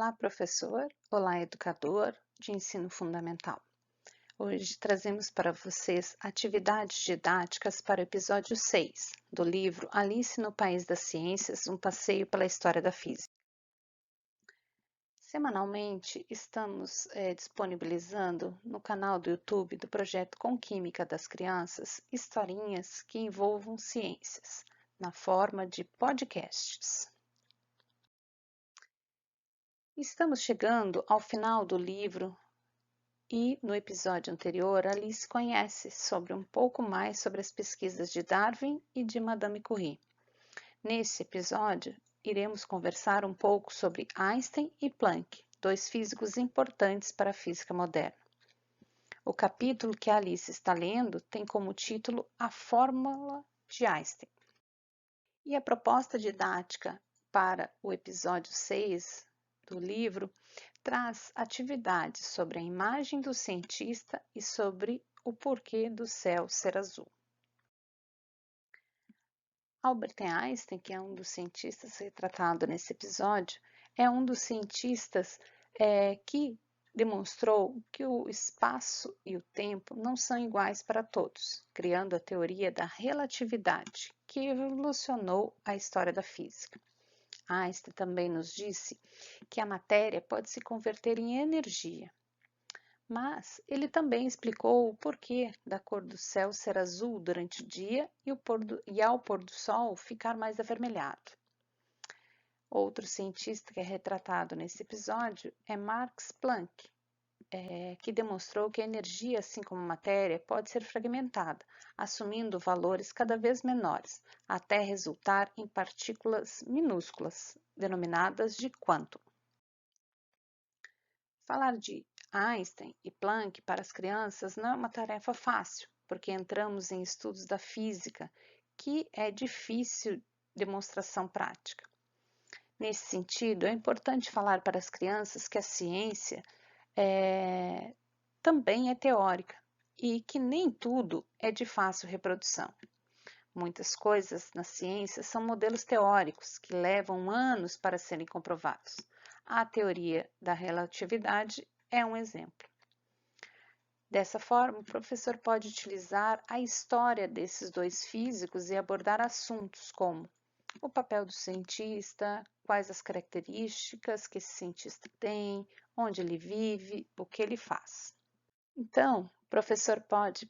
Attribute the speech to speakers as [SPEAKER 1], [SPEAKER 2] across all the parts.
[SPEAKER 1] Olá, professor! Olá, educador de ensino fundamental! Hoje trazemos para vocês atividades didáticas para o episódio 6 do livro Alice no País das Ciências, um passeio pela história da física. Semanalmente, estamos disponibilizando no canal do YouTube do projeto Com Química das Crianças historinhas que envolvam ciências, na forma de podcasts. Estamos chegando ao final do livro e no episódio anterior Alice conhece um pouco mais sobre as pesquisas de Darwin e de Madame Curie. Nesse episódio, iremos conversar um pouco sobre Einstein e Planck, dois físicos importantes para a física moderna. O capítulo que a Alice está lendo tem como título A Fórmula de Einstein. E a proposta didática para o episódio 6 do livro traz atividades sobre a imagem do cientista e sobre o porquê do céu ser azul. Albert Einstein, que é um dos cientistas retratado nesse episódio, é um dos cientistas que demonstrou que o espaço e o tempo não são iguais para todos, criando a teoria da relatividade, que revolucionou a história da física. Einstein também nos disse que a matéria pode se converter em energia, mas ele também explicou o porquê da cor do céu ser azul durante o dia e ao pôr do sol ficar mais avermelhado. Outro cientista que é retratado nesse episódio é Max Planck, que demonstrou que a energia, assim como a matéria, pode ser fragmentada, assumindo valores cada vez menores, até resultar em partículas minúsculas, denominadas de quantum. Falar de Einstein e Planck para as crianças não é uma tarefa fácil, porque entramos em estudos da física, que é difícil demonstração prática. Nesse sentido, é importante falar para as crianças que a ciência também é teórica e que nem tudo é de fácil reprodução. Muitas coisas na ciência são modelos teóricos que levam anos para serem comprovados. A teoria da relatividade é um exemplo. Dessa forma, o professor pode utilizar a história desses dois físicos e abordar assuntos como o papel do cientista, quais as características que esse cientista tem, onde ele vive, o que ele faz. Então, o professor pode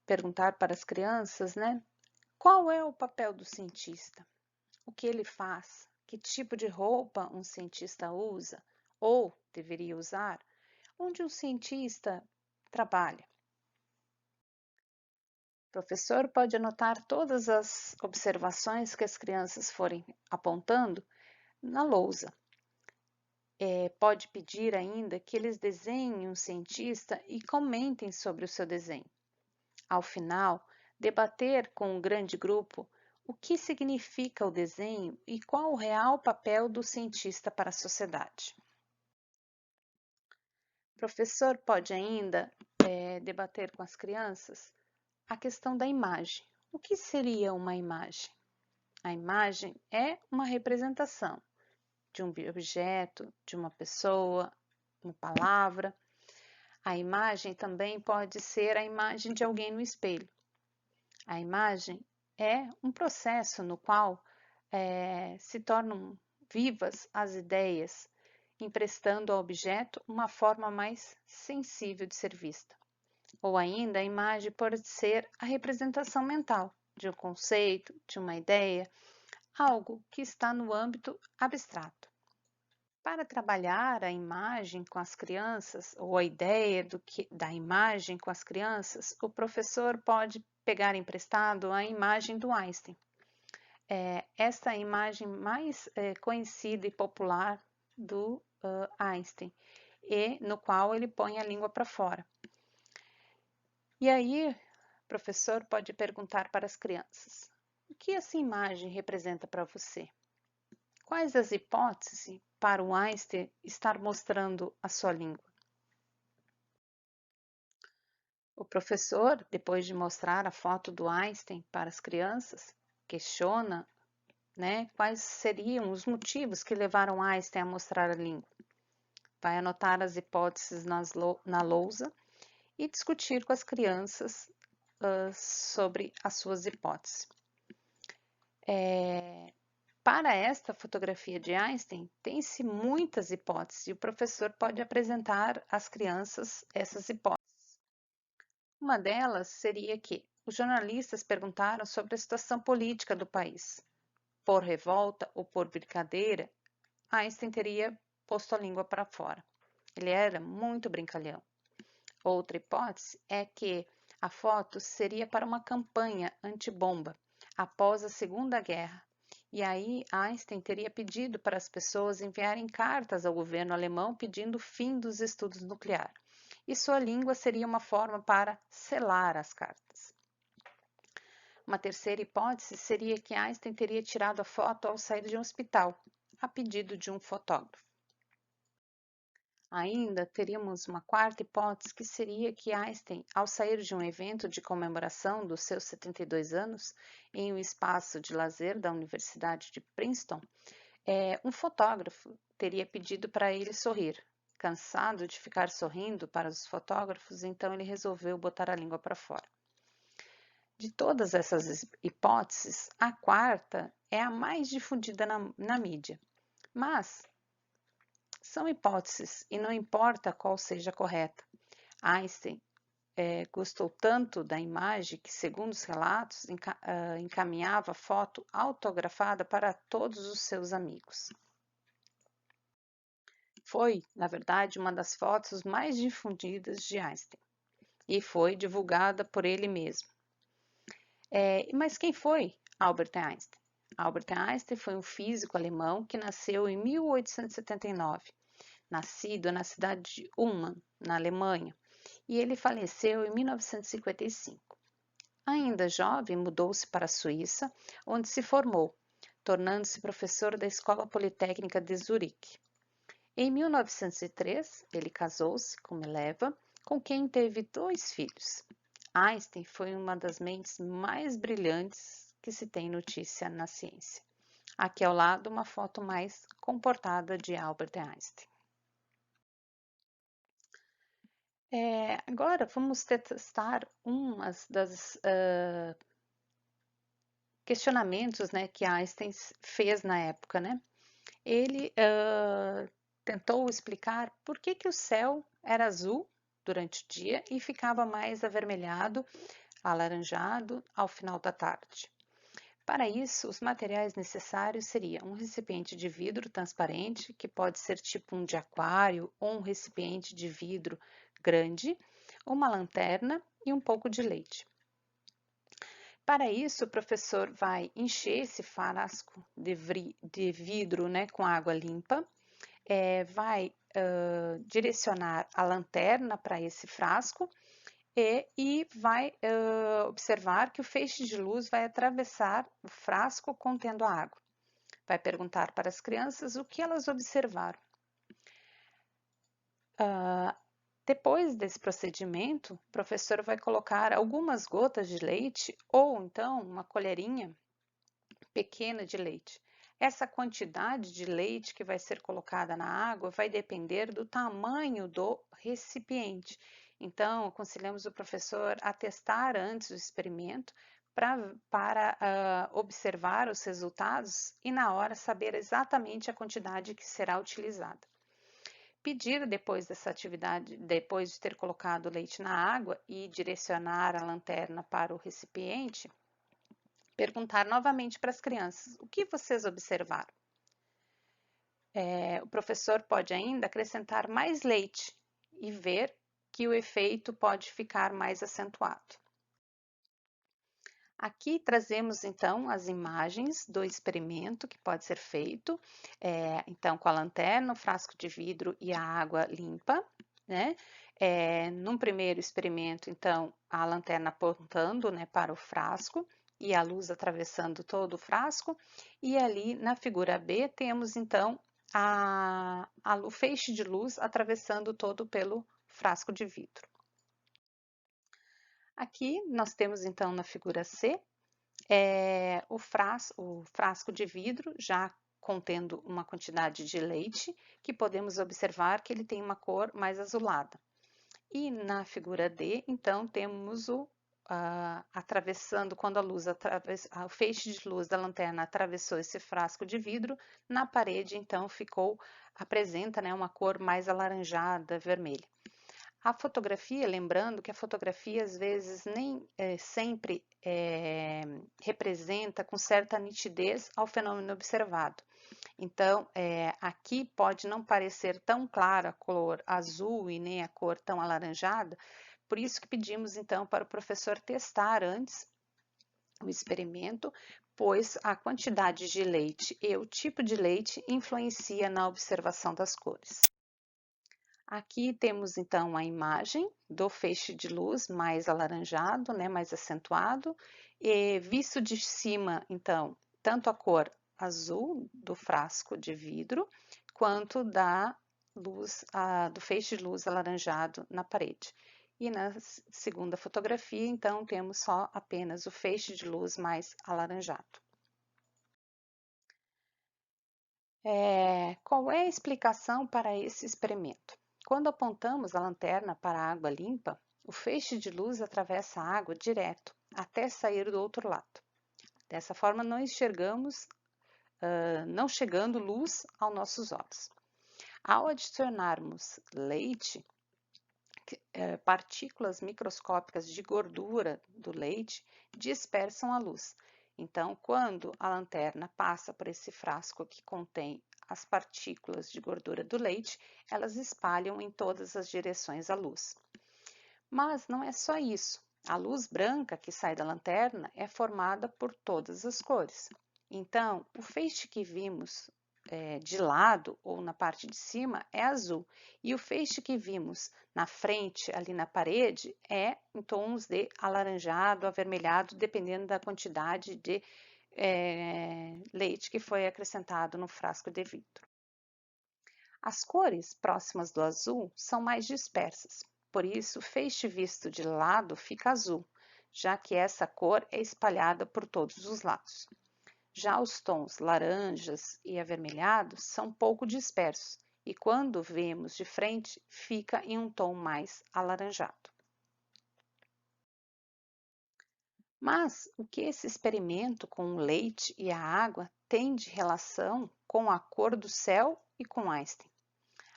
[SPEAKER 1] perguntar para as crianças, qual é o papel do cientista? O que ele faz? Que tipo de roupa um cientista usa ou deveria usar? Onde um cientista trabalha? O professor pode anotar todas as observações que as crianças forem apontando na lousa. Pode pedir ainda que eles desenhem um cientista e comentem sobre o seu desenho. Ao final, debater com um grande grupo o que significa o desenho e qual o real papel do cientista para a sociedade. O professor pode ainda debater com as crianças a questão da imagem. O que seria uma imagem? A imagem é uma representação de um objeto, de uma pessoa, uma palavra. A imagem também pode ser a imagem de alguém no espelho. A imagem é um processo no qual se tornam vivas as ideias, emprestando ao objeto uma forma mais sensível de ser vista. Ou ainda, a imagem pode ser a representação mental de um conceito, de uma ideia, algo que está no âmbito abstrato. Para trabalhar a imagem com as crianças, ou a ideia da imagem com as crianças, o professor pode pegar emprestado a imagem do Einstein. Esta é a imagem mais conhecida e popular do Einstein, e no qual ele põe a língua para fora. E aí, o professor pode perguntar para as crianças: o que essa imagem representa para você? Quais as hipóteses para o Einstein estar mostrando a sua língua? O professor, depois de mostrar a foto do Einstein para as crianças, questiona né? Quais seriam os motivos que levaram Einstein a mostrar a língua? Vai anotar as hipóteses na lousa e discutir com as crianças sobre as suas hipóteses. Para esta fotografia de Einstein, tem-se muitas hipóteses e o professor pode apresentar às crianças essas hipóteses. Uma delas seria que os jornalistas perguntaram sobre a situação política do país. Por revolta ou por brincadeira, Einstein teria posto a língua para fora. Ele era muito brincalhão. Outra hipótese é que a foto seria para uma campanha antibomba após a Segunda Guerra. E aí Einstein teria pedido para as pessoas enviarem cartas ao governo alemão pedindo o fim dos estudos nucleares. E sua língua seria uma forma para selar as cartas. Uma terceira hipótese seria que Einstein teria tirado a foto ao sair de um hospital, a pedido de um fotógrafo. Ainda teríamos uma quarta hipótese, que seria que Einstein, ao sair de um evento de comemoração dos seus 72 anos, em um espaço de lazer da Universidade de Princeton, um fotógrafo teria pedido para ele sorrir. Cansado de ficar sorrindo para os fotógrafos, então ele resolveu botar a língua para fora. De todas essas hipóteses, a quarta é a mais difundida na mídia, mas são hipóteses e não importa qual seja a correta. Einstein gostou tanto da imagem que, segundo os relatos, encaminhava a foto autografada para todos os seus amigos. Foi, na verdade, uma das fotos mais difundidas de Einstein e foi divulgada por ele mesmo. Mas quem foi Albert Einstein? Albert Einstein foi um físico alemão que nasceu em 1879, nascido na cidade de Ullmann, na Alemanha, e ele faleceu em 1955. Ainda jovem, mudou-se para a Suíça, onde se formou, tornando-se professor da Escola Politécnica de Zurique. Em 1903, ele casou-se com Mileva, com quem teve 2 filhos. Einstein foi uma das mentes mais brilhantes que se tem notícia na ciência. Aqui ao lado, uma foto mais comportada de Albert Einstein. Agora vamos testar umas das questionamentos, né, que Einstein fez na época, né? Ele tentou explicar por que o céu era azul durante o dia e ficava mais avermelhado, alaranjado ao final da tarde. Para isso, os materiais necessários seriam um recipiente de vidro transparente, que pode ser tipo um de aquário ou um recipiente de vidro grande, uma lanterna e um pouco de leite. Para isso, o professor vai encher esse frasco de vidro, né, com água limpa, vai direcionar a lanterna para esse frasco e vai observar que o feixe de luz vai atravessar o frasco contendo a água. Vai perguntar para as crianças o que elas observaram. Depois desse procedimento, o professor vai colocar algumas gotas de leite ou então uma colherinha pequena de leite. Essa quantidade de leite que vai ser colocada na água vai depender do tamanho do recipiente. Então, aconselhamos o professor a testar antes do experimento para observar os resultados e na hora saber exatamente a quantidade que será utilizada. Pedir depois dessa atividade, depois de ter colocado o leite na água e direcionar a lanterna para o recipiente, perguntar novamente para as crianças: o que vocês observaram? O professor pode ainda acrescentar mais leite e ver que o efeito pode ficar mais acentuado. Aqui trazemos então as imagens do experimento que pode ser feito, então com a lanterna, o frasco de vidro e a água limpa, né? Num primeiro experimento, então, a lanterna apontando, né, para o frasco e a luz atravessando todo o frasco, e ali na figura B temos então o feixe de luz atravessando todo pelo frasco de vidro. Aqui nós temos então na figura C é o frasco de vidro, já contendo uma quantidade de leite, que podemos observar que ele tem uma cor mais azulada. E na figura D, então, temos atravessando, quando o feixe de luz da lanterna atravessou esse frasco de vidro, na parede, então, apresenta, né, uma cor mais alaranjada, vermelha. A fotografia, lembrando que a fotografia às vezes nem sempre representa com certa nitidez ao fenômeno observado. Então, aqui pode não parecer tão clara a cor azul e nem a cor tão alaranjada, por isso que pedimos então para o professor testar antes o experimento, pois a quantidade de leite e o tipo de leite influencia na observação das cores. Aqui temos então a imagem do feixe de luz mais alaranjado, né, mais acentuado, e visto de cima, então, tanto a cor azul do frasco de vidro, quanto da luz, do feixe de luz alaranjado na parede. E na segunda fotografia, então, temos só apenas o feixe de luz mais alaranjado. Qual é a explicação para esse experimento? Quando apontamos a lanterna para a água limpa, o feixe de luz atravessa a água direto até sair do outro lado. Dessa forma, não enxergamos, não chegando luz aos nossos olhos. Ao adicionarmos leite, partículas microscópicas de gordura do leite dispersam a luz. Então, quando a lanterna passa por esse frasco que contém as partículas de gordura do leite, elas espalham em todas as direções a luz. Mas não é só isso. A luz branca que sai da lanterna é formada por todas as cores. Então, o feixe que vimos de lado ou na parte de cima é azul, e o feixe que vimos na frente, ali na parede, é em tons de alaranjado, avermelhado, dependendo da quantidade de leite que foi acrescentado no frasco de vidro. As cores próximas do azul são mais dispersas, por isso o feixe visto de lado fica azul, já que essa cor é espalhada por todos os lados. Já os tons laranjas e avermelhados são pouco dispersos e quando vemos de frente fica em um tom mais alaranjado. Mas o que esse experimento com o leite e a água tem de relação com a cor do céu e com Einstein?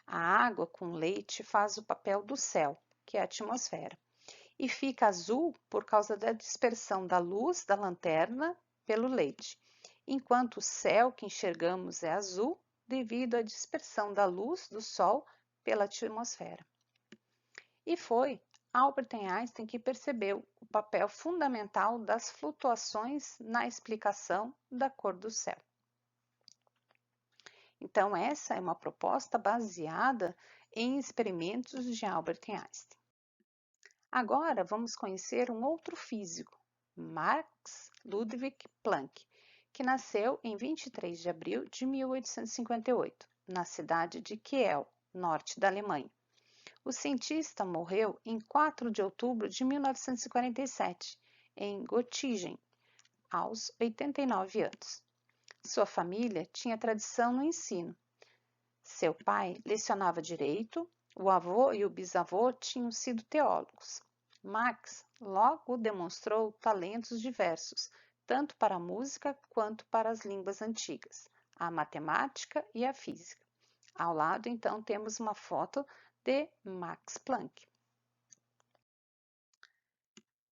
[SPEAKER 1] A água com leite faz o papel do céu, que é a atmosfera, e fica azul por causa da dispersão da luz da lanterna pelo leite, enquanto o céu que enxergamos é azul devido à dispersão da luz do Sol pela atmosfera. E foi Albert Einstein que percebeu o papel fundamental das flutuações na explicação da cor do céu. Então, essa é uma proposta baseada em experimentos de Albert Einstein. Agora, vamos conhecer um outro físico, Max Ludwig Planck, que nasceu em 23 de abril de 1858, na cidade de Kiel, norte da Alemanha. O cientista morreu em 4 de outubro de 1947, em Göttingen, aos 89 anos. Sua família tinha tradição no ensino. Seu pai lecionava direito, o avô e o bisavô tinham sido teólogos. Max logo demonstrou talentos diversos, tanto para a música quanto para as línguas antigas, a matemática e a física. Ao lado, então, temos uma foto de Max Planck.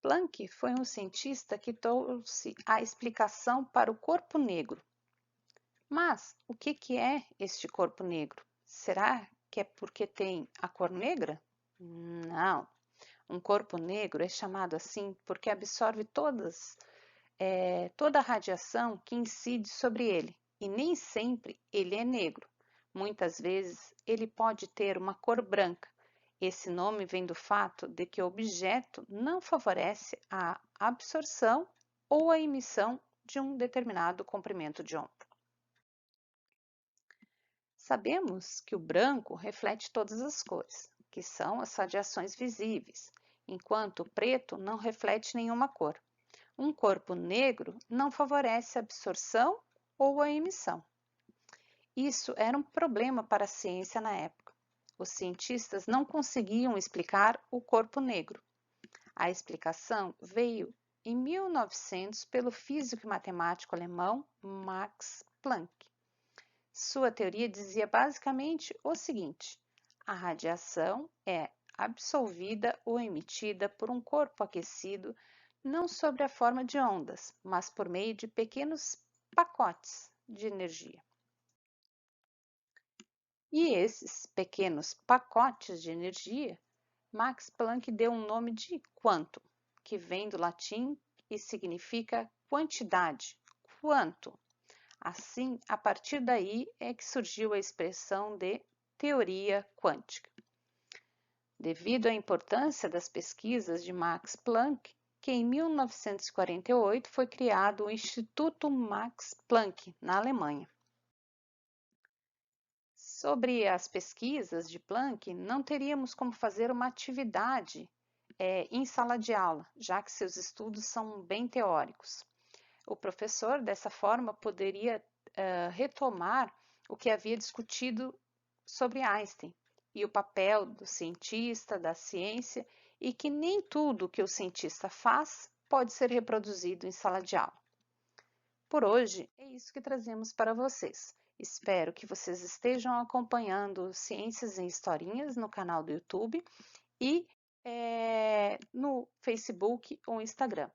[SPEAKER 1] Planck foi um cientista que trouxe a explicação para o corpo negro. Mas o que é este corpo negro? Será que é porque tem a cor negra? Não. Um corpo negro é chamado assim porque absorve toda a radiação que incide sobre ele, e nem sempre ele é negro. Muitas vezes ele pode ter uma cor branca. Esse nome vem do fato de que o objeto não favorece a absorção ou a emissão de um determinado comprimento de onda. Sabemos que o branco reflete todas as cores, que são as radiações visíveis, enquanto o preto não reflete nenhuma cor. Um corpo negro não favorece a absorção ou a emissão. Isso era um problema para a ciência na época. Os cientistas não conseguiam explicar o corpo negro. A explicação veio em 1900 pelo físico e matemático alemão Max Planck. Sua teoria dizia basicamente o seguinte: a radiação é absorvida ou emitida por um corpo aquecido não sob a forma de ondas, mas por meio de pequenos pacotes de energia. E esses pequenos pacotes de energia, Max Planck deu um nome de quantum, que vem do latim e significa quantidade, quanto. Assim, a partir daí é que surgiu a expressão de teoria quântica. Devido à importância das pesquisas de Max Planck, que em 1948 foi criado o Instituto Max Planck, na Alemanha. Sobre as pesquisas de Planck, não teríamos como fazer uma atividade em sala de aula, já que seus estudos são bem teóricos. O professor, dessa forma, poderia retomar o que havia discutido sobre Einstein e o papel do cientista, da ciência, e que nem tudo que o cientista faz pode ser reproduzido em sala de aula. Por hoje, é isso que trazemos para vocês. Espero que vocês estejam acompanhando Ciências em Historinhas no canal do YouTube e no Facebook ou Instagram.